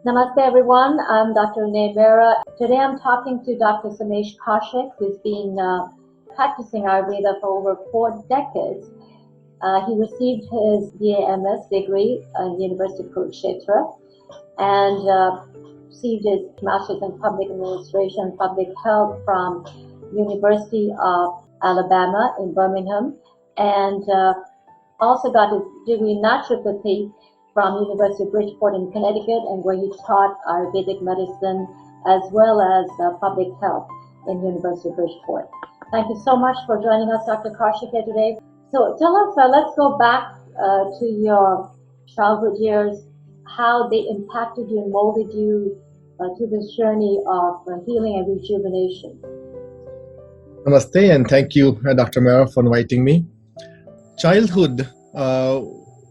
Namaste everyone, I'm Dr. Renee Mehrra. Today I'm talking to Dr. Somesh Kaushik, who's been practicing Ayurveda for over 4 decades. He received his BA/MS degree at the University of Bridgeport and received his Master's in Public Administration and Public Health from University of Alabama in Birmingham, and also got his degree in naturopathy from University of Bridgeport in Connecticut, and where he taught Ayurvedic medicine as well as public health in University of Bridgeport. Thank you so much for joining us, Dr. Kaushik, here today. So tell us, let's go back to your childhood years, how they impacted you and molded you to this journey of healing and rejuvenation. Namaste, and thank you, Dr. Mehrra, for inviting me. Childhood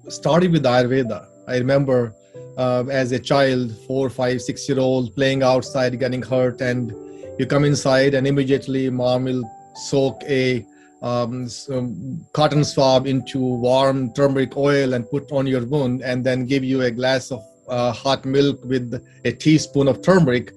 started with Ayurveda. I remember as a child, 4, 5, 6-year-old, playing outside, getting hurt, and you come inside and immediately mom will soak a cotton swab into warm turmeric oil and put on your wound, and then give you a glass of hot milk with a teaspoon of turmeric.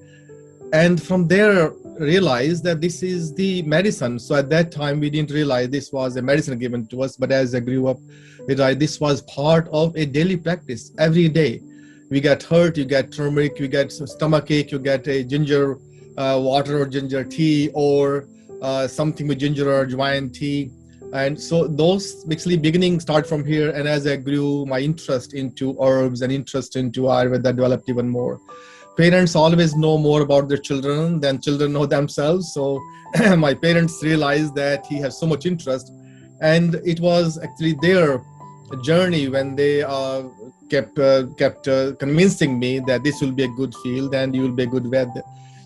And from there, realized that this is the medicine. So at that time, we didn't realize this was a medicine given to us. But as I grew up, this was part of a daily practice. Every day, we get hurt, you get turmeric, you get stomach ache, you get a ginger water or ginger tea, or something with ginger or ajwain tea. And so those basically beginning start from here. And as I grew, my interest into herbs and interest into Ayurveda developed even more. Parents always know more about their children than children know themselves. So my parents realized that he has so much interest, and it was actually their journey when they kept convincing me that this will be a good field and you will be a good vet.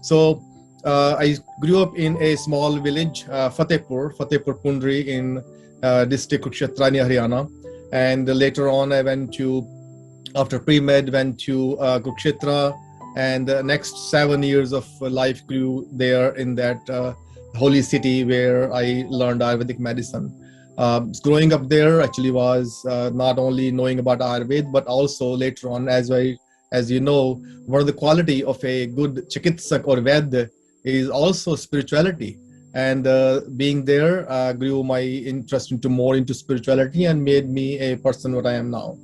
So I grew up in a small village, Fatehpur Pundri, in district Kurukshetra near Haryana. And later on, I went to, after pre-med, went to Kurukshetra. And the next 7 years of life grew there in that holy city where I learned Ayurvedic medicine. Growing up there actually was not only knowing about Ayurveda, but also later on, as you know, one of the quality of a good chikitsak or ved is also spirituality. And being there grew my interest more into spirituality and made me a person what I am now.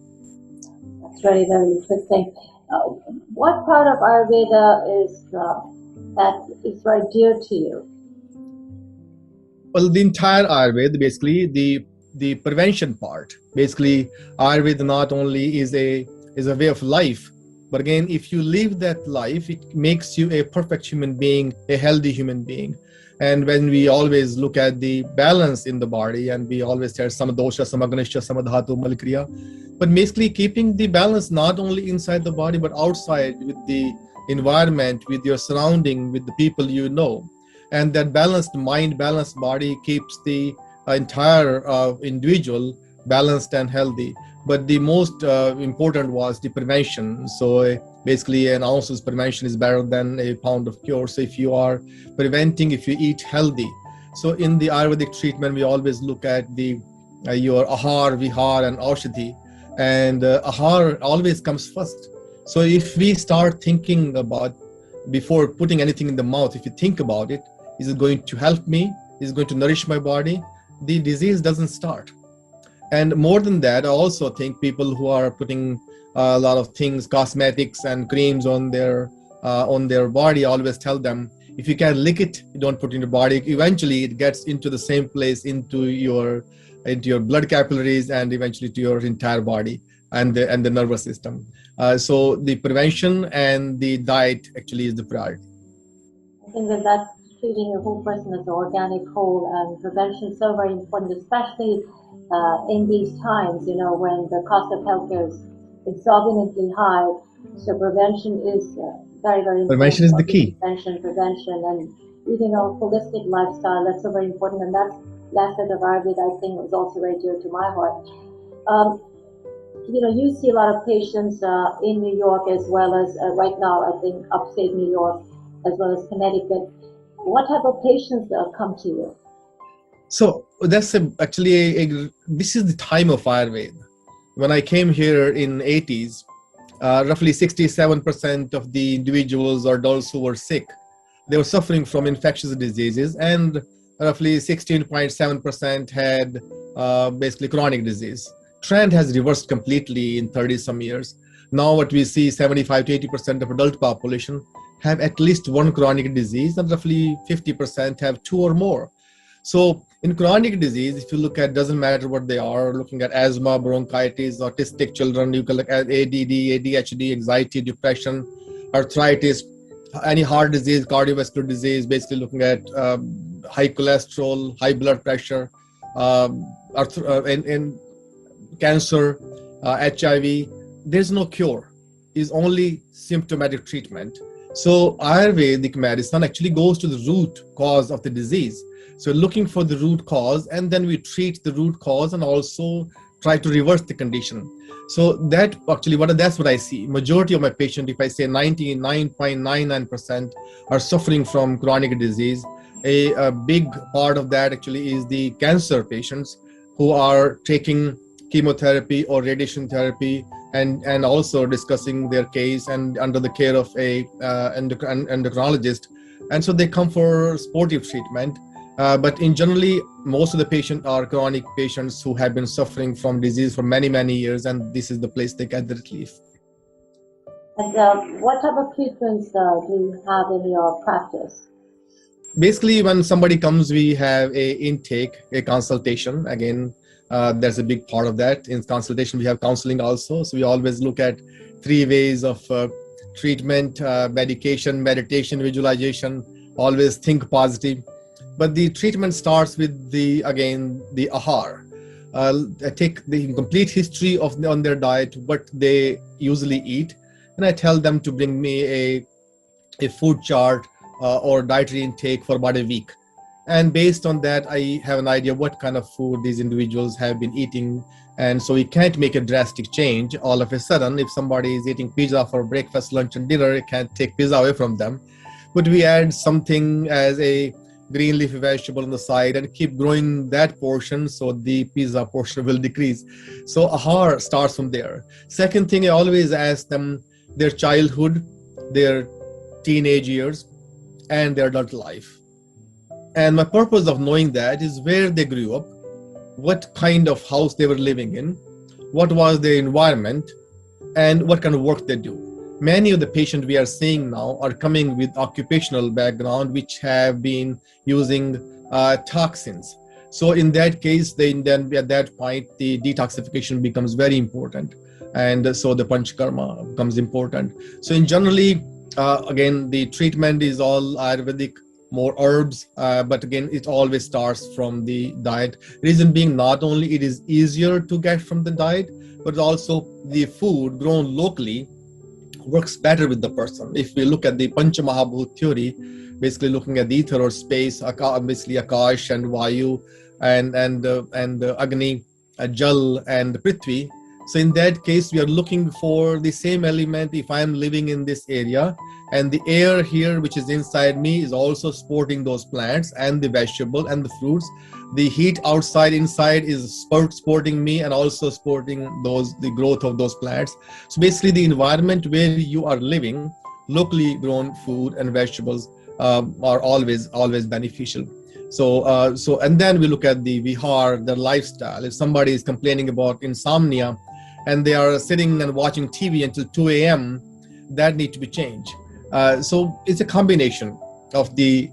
That's very, very interesting. What part of Ayurveda is that is very dear to you? Well, the entire Ayurveda, basically the prevention part. Basically, Ayurveda not only is a way of life, but again, if you live that life, it makes you a perfect human being, a healthy human being. And when we always look at the balance in the body, and we always say some dosha, some agnisha, some dhatu, malkriya, but basically keeping the balance not only inside the body, but outside with the environment, with your surrounding, with the people you know. And that balanced mind, balanced body keeps the entire individual balanced and healthy. But the most important was the prevention. So basically an ounce's prevention is better than a pound of cure. So if you are preventing, if you eat healthy. So in the Ayurvedic treatment, we always look at the your ahar, vihar, and aushadhi. And ahar always comes first. So if we start thinking about, before putting anything in the mouth, if you think about it, is it going to help me? Is it going to nourish my body? The disease doesn't start. And more than that, I also think people who are putting a lot of things, cosmetics and creams on their body, I always tell them, if you can lick it, you don't put it in your body. Eventually, it gets into the same place, into your blood capillaries, and eventually to your entire body and the nervous system. So the prevention and the diet actually is the priority. I think that's treating the whole person as an organic whole, and prevention is so very important, especially in these times, you know, when the cost of healthcare is exorbitantly high. So prevention is very, very important. Prevention is the key. Prevention, and eating a holistic lifestyle, that's so very important. And that's the aspect of Ayurveda I think was also very dear to my heart. You know, you see a lot of patients in New York, as well as right now, I think upstate New York, as well as Connecticut. What type of patients come to you? So that's actually this is the time of Ayurveda. When I came here in 80s, roughly 67% of the individuals or adults who were sick, they were suffering from infectious diseases, and roughly 16.7% had basically chronic disease. Trend has reversed completely in 30 some years. Now what we see, 75 to 80% of adult population have at least one chronic disease, and roughly 50% have two or more. So in chronic disease, if you look at, doesn't matter what they are, looking at asthma, bronchitis, autistic children, you can look at ADD, ADHD, anxiety, depression, arthritis, any heart disease, cardiovascular disease, basically looking at high cholesterol, high blood pressure, and cancer, HIV. There's no cure. It's only symptomatic treatment. So Ayurvedic medicine actually goes to the root cause of the disease. So looking for the root cause, and then we treat the root cause and also try to reverse the condition. So that actually, that's what I see. Majority of my patients, if I say 99.99%, are suffering from chronic disease. A big part of that actually is the cancer patients who are taking chemotherapy or radiation therapy, and also discussing their case and under the care of a endocrinologist. And so they come for supportive treatment. But in generally, most of the patients are chronic patients who have been suffering from disease for many, many years, and this is the place they get the relief. And what type of treatments do you have in your practice? Basically, when somebody comes, we have a intake, a consultation. Again, there's a big part of that. In consultation, we have counseling also. So we always look at 3 ways of treatment: medication, meditation, visualization. Always think positive. But the treatment starts with the ahar. I take the complete history on their diet, what they usually eat, and I tell them to bring me a food chart or dietary intake for about a week. And based on that, I have an idea what kind of food these individuals have been eating. And so we can't make a drastic change all of a sudden. If somebody is eating pizza for breakfast, lunch, and dinner, I can't take pizza away from them. But we add something as a green leafy vegetable on the side and keep growing that portion, so the pizza portion will decrease. So ahar starts from there. Second thing, I always ask them their childhood, their teenage years, and their adult life. And my purpose of knowing that is where they grew up, what kind of house they were living in, what was their environment, and what kind of work they do. Many of the patients we are seeing now are coming with occupational background, which have been using toxins. So in that case, then at that point, the detoxification becomes very important. And so the panchakarma becomes important. So in generally, again, the treatment is all Ayurvedic, more herbs, but again, it always starts from the diet. Reason being, not only it is easier to get from the diet, but also the food grown locally works better with the person. If we look at the Pancha Mahabhut theory, basically looking at the ether or space, basically Akash and Vayu and Agni, Jal and Prithvi. So in that case, we are looking for the same element. If I am living in this area, and the air here, which is inside me, is also supporting those plants and the vegetable and the fruits. The heat outside, inside is supporting me and also supporting the growth of those plants. So basically, the environment where you are living, locally grown food and vegetables are always beneficial. So and then we look at the vihar, the lifestyle. If somebody is complaining about insomnia, and they are sitting and watching TV until 2 a.m., that needs to be changed. So it's a combination of the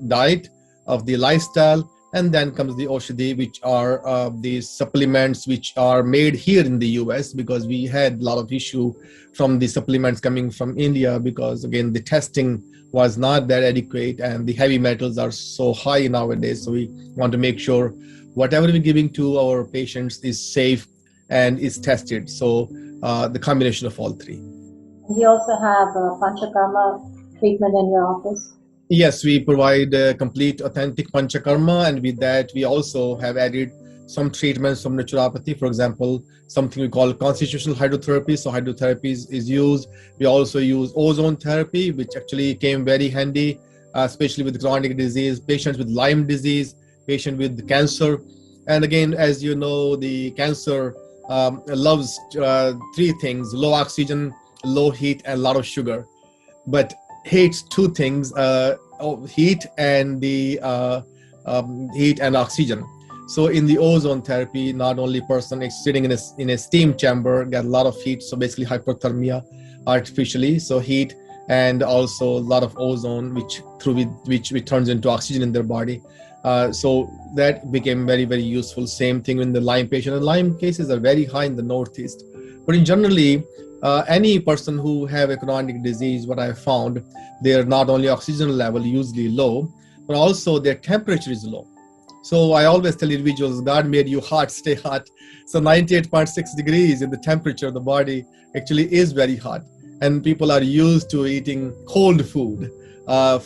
diet, of the lifestyle, and then comes the Aushadhi, which are the supplements which are made here in the US, because we had a lot of issue from the supplements coming from India, because again, the testing was not that adequate and the heavy metals are so high nowadays. So we want to make sure whatever we're giving to our patients is safe and is tested. So the combination of all three. Do you also have Panchakarma treatment in your office? Yes, we provide complete authentic Panchakarma, and with that we also have added some treatments from naturopathy. For example, something we call constitutional hydrotherapy. So hydrotherapy is used. We also use ozone therapy, which actually came very handy, especially with chronic disease, patients with Lyme disease, patient with cancer. And again, as you know, the cancer loves 3 things: low oxygen, low heat and a lot of sugar, but hates two things: heat and the heat and oxygen. So in the ozone therapy, not only person is sitting in a steam chamber get a lot of heat, so basically hypothermia artificially, so heat and also a lot of ozone, which turns into oxygen in their body. So that became very, very useful. Same thing in the Lyme patient. And Lyme cases are very high in the Northeast. But in generally, any person who have a chronic disease, what I found, their not only oxygen level usually low, but also their temperature is low. So I always tell individuals, God made you hot, stay hot. So 98.6 degrees in the temperature of the body actually is very hot. And people are used to eating cold food,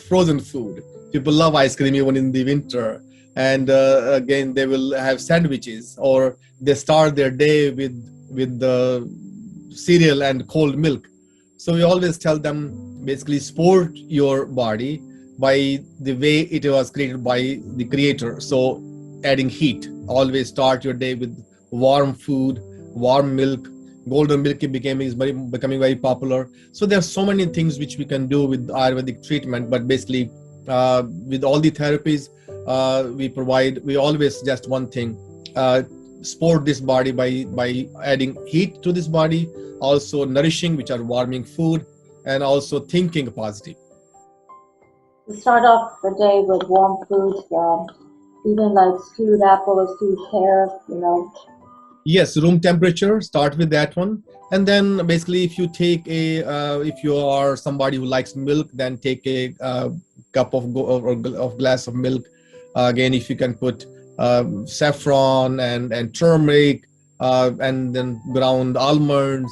frozen food. People love ice cream even in the winter. And again, they will have sandwiches, or they start their day with the cereal and cold milk. So we always tell them, basically support your body by the way it was created by the creator. So adding heat, always start your day with warm food, warm milk. Golden milk is becoming very popular. So there are so many things which we can do with Ayurvedic treatment, but basically with all the therapies we always suggest one thing: support this body by adding heat to this body, also nourishing, which are warming food, and also thinking positive. We start off the day with warm foods, even like stewed apple or stewed pear, Yes, room temperature, start with that one. And then basically if you take if you are somebody who likes milk, then take a cup of glass of milk. Again, if you can put saffron and turmeric and then ground almonds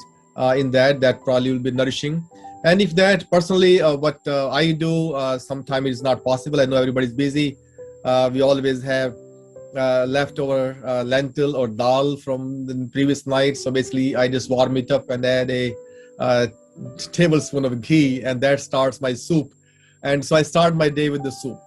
in that probably will be nourishing. And if that personally, what I do, sometimes it's not possible. I know everybody's busy. We always have leftover lentil or dal from the previous night. So basically, I just warm it up and add a tablespoon of ghee, and that starts my soup. And so I start my day with the soup.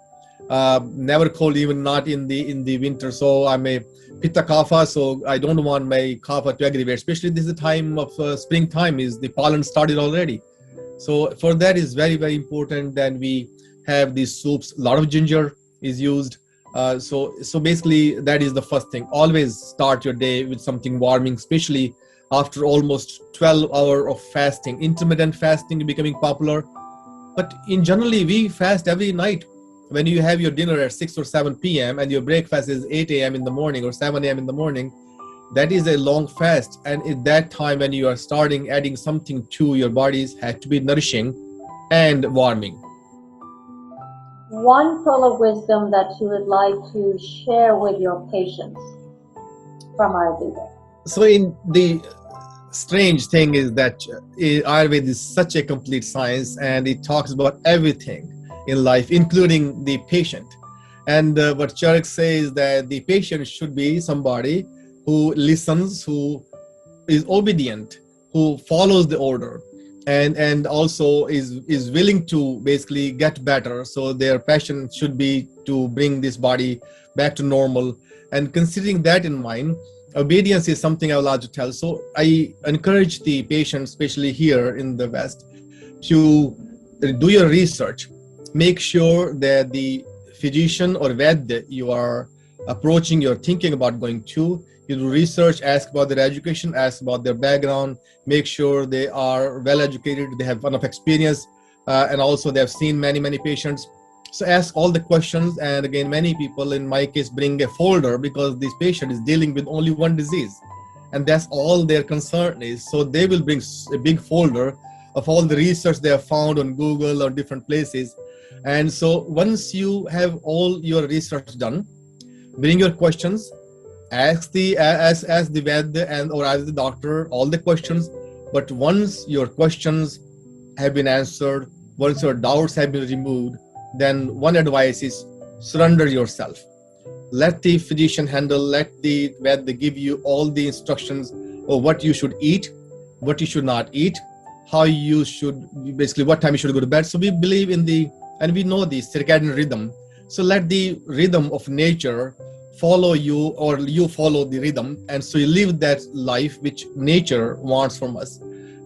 Never cold, even not in the winter. So I'm a pitta kapha, so I don't want my kapha to aggravate. Especially this is the time of springtime, is the pollen started already. So for that is very, very important. Then we have these soups. A lot of ginger is used. So basically that is the first thing. Always start your day with something warming, especially after almost 12 hours of fasting. Intermittent fasting is becoming popular, but in generally we fast every night. When you have your dinner at 6 or 7 p.m. and your breakfast is 8 a.m. in the morning or 7 a.m. in the morning, that is a long fast. And at that time, when you are starting adding something to your bodies, has to be nourishing and warming. One pearl of wisdom that you would like to share with your patients from Ayurveda. So in the strange thing is that Ayurveda is such a complete science, and it talks about everything in life, including the patient. And what Charak says that the patient should be somebody who listens, who is obedient, who follows the order, and also is willing to basically get better. So their passion should be to bring this body back to normal. And considering that in mind, obedience is something I would like to tell. So I encourage the patients, especially here in the West, to do your research. Make sure that the physician or vet that you are approaching, you're thinking about going to, you do research, ask about their education, ask about their background, make sure they are well educated, they have enough experience, and also they have seen many, many patients. So ask all the questions. And again, many people in my case bring a folder because this patient is dealing with only one disease, and that's all their concern is. So they will bring a big folder of all the research they have found on Google or different places. And so once you have all your research done, bring your questions, ask the vet and or ask the doctor all the questions. But once your questions have been answered, once your doubts have been removed, then one advice is surrender yourself. Let the physician handle, let the vet give you all the instructions of what you should eat, what you should not eat, how you should, basically what time you should go to bed. So we believe in and we know the circadian rhythm. So let the rhythm of nature follow you, or you follow the rhythm. And so you live that life which nature wants from us.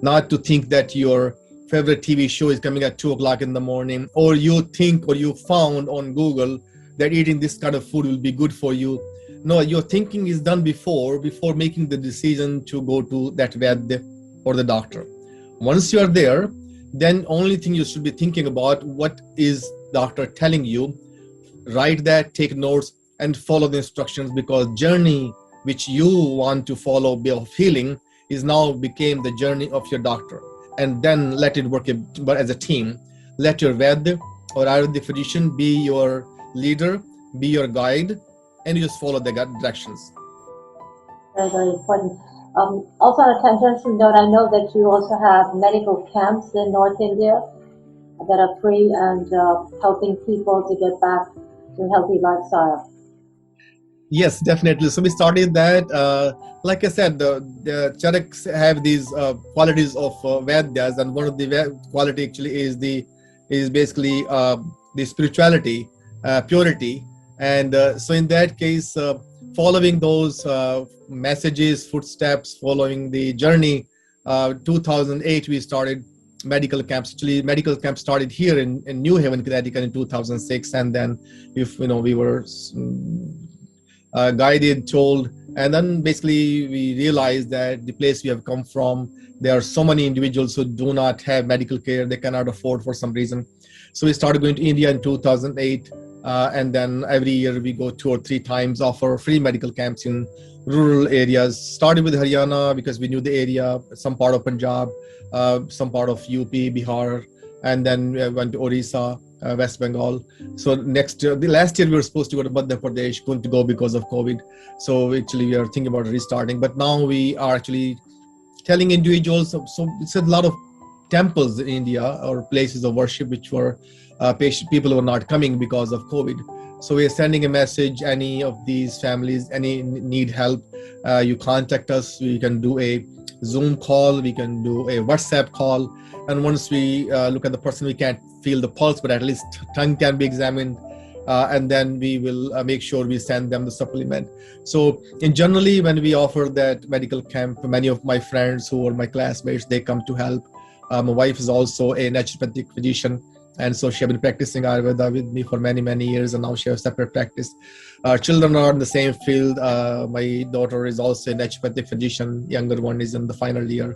not to think that your favorite TV show is coming at 2 o'clock in the morning, or you think or you found on Google that eating this kind of food will be good for you. No, your thinking is done before making the decision to go to that Vaidya or the doctor. Once you are there, then only thing you should be thinking about, what is doctor telling you? Write that, take notes, and follow the instructions, because journey which you want to follow of healing is now became the journey of your doctor. And then let it work as a team. Let your Vaidya or Ayurvedic physician be your leader, be your guide, and you just follow the directions. Very, very important. Also on a tangential note, I know that you also have medical camps in North India that are free and helping people to get back to a healthy lifestyle. Yes, definitely. So we started that. Like I said, the Charaks have these qualities of Vaidyas, and one of the quality actually is basically the spirituality, purity, and so in that case, following those messages, footsteps, following the journey. 2008 we started medical camps. Actually, medical camps started here in New Haven, Connecticut in 2006, and then we were guided, told, and then basically we realized that the place we have come from, there are so many individuals who do not have medical care, they cannot afford for some reason. So we started going to India in 2008, and then every year we go 2 or 3 times, offer free medical camps in rural areas. Started with Haryana because we knew the area, some part of Punjab, some part of UP, Bihar, and then we went to Orissa, West Bengal. So the last year we were supposed to go to Madhya Pradesh, couldn't go because of COVID. So actually we are thinking about restarting, but now we are actually telling individuals. So it's a lot of temples in India or places of worship which were people who were not coming because of COVID. So we are sending a message, any of these families, any need help, you contact us. We can do a Zoom call, we can do a WhatsApp call. And once we look at the person, we can't feel the pulse, but at least tongue can be examined. And then we will make sure we send them the supplement. So generally, when we offer that medical camp, many of my friends who are my classmates, they come to help. My wife is also a naturopathic physician, and so she has been practicing Ayurveda with me for many, many years, and now she has separate practice. Our children are in the same field. My daughter is also a naturopathic physician. Younger one is in the final year.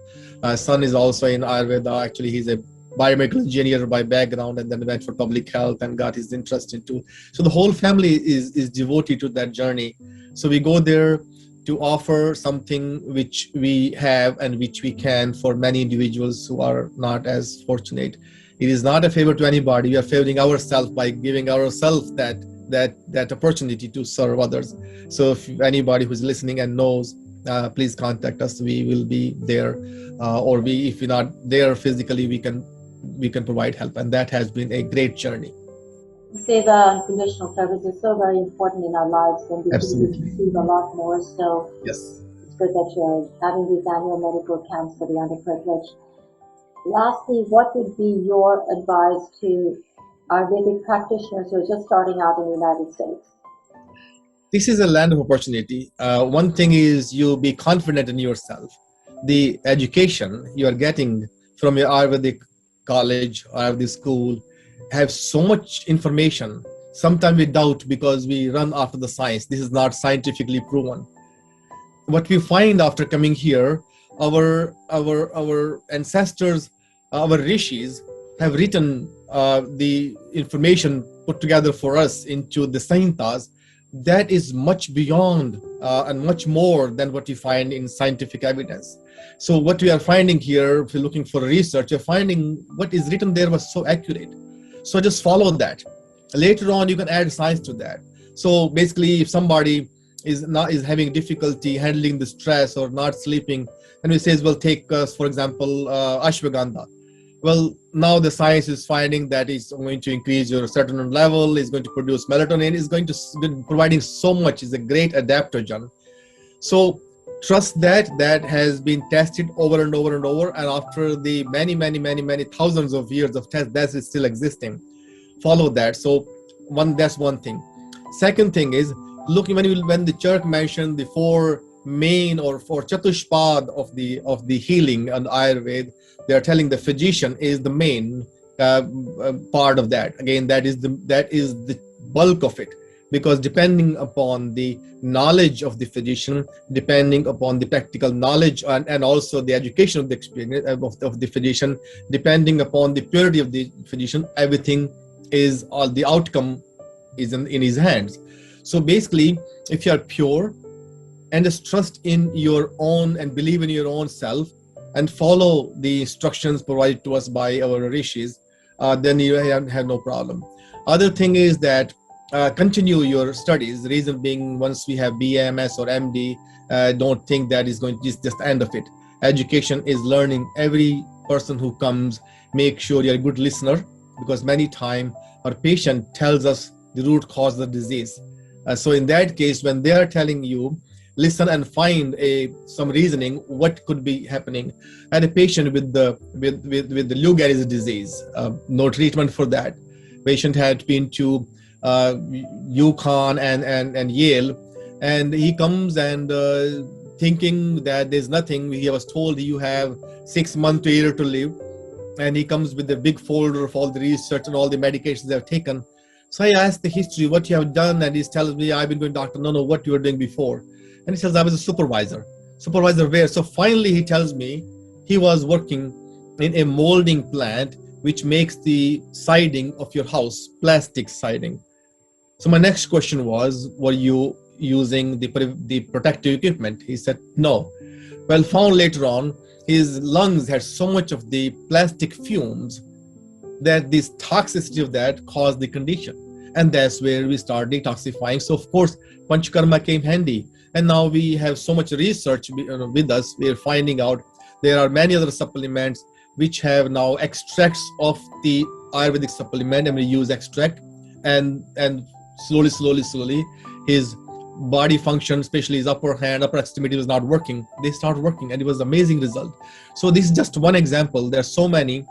Son is also in Ayurveda. Actually, he's a biomedical engineer by background, and then went for public health and got his interest into. So the whole family is devoted to that journey. So we go there to offer something which we have and which we can for many individuals who are not as fortunate. It is not a favor to anybody. We are favoring ourselves by giving ourselves that opportunity to serve others. So if anybody who's listening and knows, please contact us. We will be there, or if we're not there physically, we can provide help, and that has been a great journey. Say the unconditional service is so very important in our lives, and we could receive a lot more. So yes, it's good that you're having these annual medical camps for the underprivileged. Lastly, what would be your advice to Ayurvedic practitioners who are just starting out in the United States? This is a land of opportunity. One thing is you be confident in yourself. The education you are getting from your Ayurvedic college or Ayurvedic school have so much information. Sometimes we doubt because we run after the science. This is not scientifically proven. What we find after coming here, our ancestors, our rishis have written the information put together for us into the Samhitas that is much beyond and much more than what you find in scientific evidence. So what we are finding here, if you're looking for research, you're finding what is written there was so accurate. So just follow that. Later on, you can add science to that. So basically, if somebody is having difficulty handling the stress or not sleeping, and we says, well, take for example, ashwagandha. Well, now the science is finding that it's going to increase your serotonin level, is going to produce melatonin, is going to be providing so much, is a great adaptogen. So trust that has been tested over and over and over, and after the many thousands of years of tests, that is still existing. Follow that. So that's one thing. Second thing is, looking when the church mentioned the 4 main or for Chatushpad of the healing and Ayurveda, they are telling the physician is the main part of that. Again, that is the bulk of it, because depending upon the knowledge of the physician, depending upon the practical knowledge and also the education of the experience of the physician, depending upon the purity of the physician, everything is all the outcome is in his hands. So basically, if you are pure and just trust in your own and believe in your own self and follow the instructions provided to us by our rishis, then you have no problem. Other thing is that continue your studies. The reason being, once we have BMS or MD, don't think that is going to just the end of it. Education is learning. Every person who comes, make sure you're a good listener, because many times our patient tells us the root cause of the disease. So in that case, when they are telling you, listen and find some reasoning what could be happening. I had a patient with the Lou Gehrig's disease, no treatment for that. Patient had been to UConn and Yale, and he comes and thinking that there's nothing. He was told you have 6 months to a year to live, and he comes with a big folder of all the research and all the medications they have taken. So I asked the history, what you have done, and he tells me, I've been going, doctor, no, what you were doing before. And he says, I was a supervisor. Supervisor where? So finally he tells me he was working in a molding plant which makes the siding of your house, plastic siding. So my next question was, were you using the protective equipment? He said, no. Well, found later on, his lungs had so much of the plastic fumes that this toxicity of that caused the condition. And that's where we start detoxifying. So of course, Panchakarma came handy. And now we have so much research with us. We're finding out there are many other supplements which have now extracts of the Ayurvedic supplement, and we use extract, and slowly, his body function, especially his upper extremity was not working. They start working, and it was amazing result. So this is just one example. There are so many.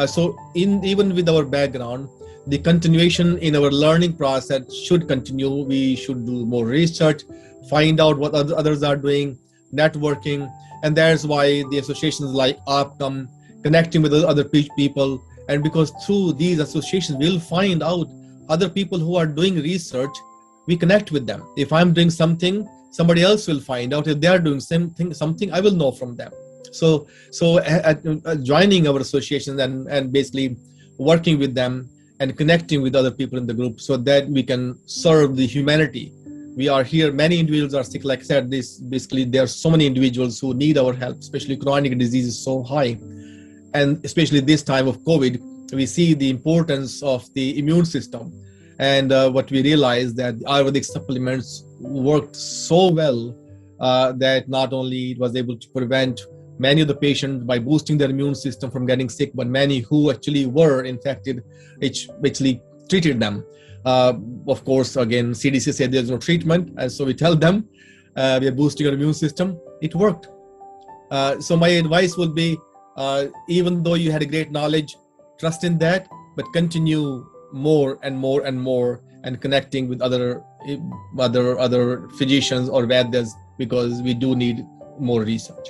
So even with our background, the continuation in our learning process should continue. We should do more research, find out what others are doing, networking, and that's why the associations like AAAP come, connecting with other people. And because through these associations, we'll find out other people who are doing research, we connect with them. If I'm doing something, somebody else will find out. If they are doing something, I will know from them. So joining our associations and basically working with them and connecting with other people in the group so that we can serve the humanity. We are here, many individuals are sick. Like I said, there are so many individuals who need our help, especially chronic disease is so high. And especially this time of COVID, we see the importance of the immune system. And what we realized that the Ayurvedic supplements worked so well that not only it was able to prevent many of the patients by boosting their immune system from getting sick, but many who actually were infected, it actually treated them. Of course, again, CDC said there's no treatment, and so we tell them we are boosting our immune system. It worked. So my advice would be, even though you had a great knowledge, trust in that, but continue more and more and more, and connecting with other physicians or Vedas, because we do need more research.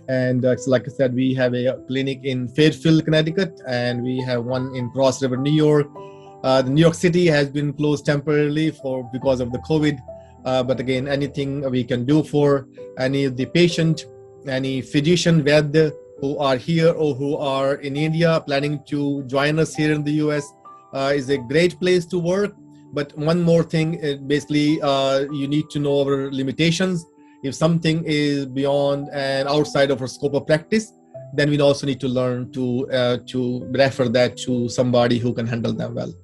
And like I said, we have a clinic in Fairfield, Connecticut, and we have one in Cross River, New York. The New York City has been closed temporarily because of the COVID. But again, anything we can do for any of the patient, any physician, Ved who are here or who are in India planning to join us here in the US, is a great place to work. But one more thing, basically, you need to know our limitations. If something is beyond and outside of our scope of practice, then we also need to learn to refer that to somebody who can handle them well.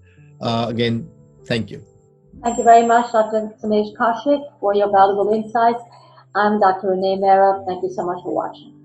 Again, thank you. Thank you very much, Dr. Somesh Kaushik, for your valuable insights. I'm Dr. Renee Mehrra. Thank you so much for watching.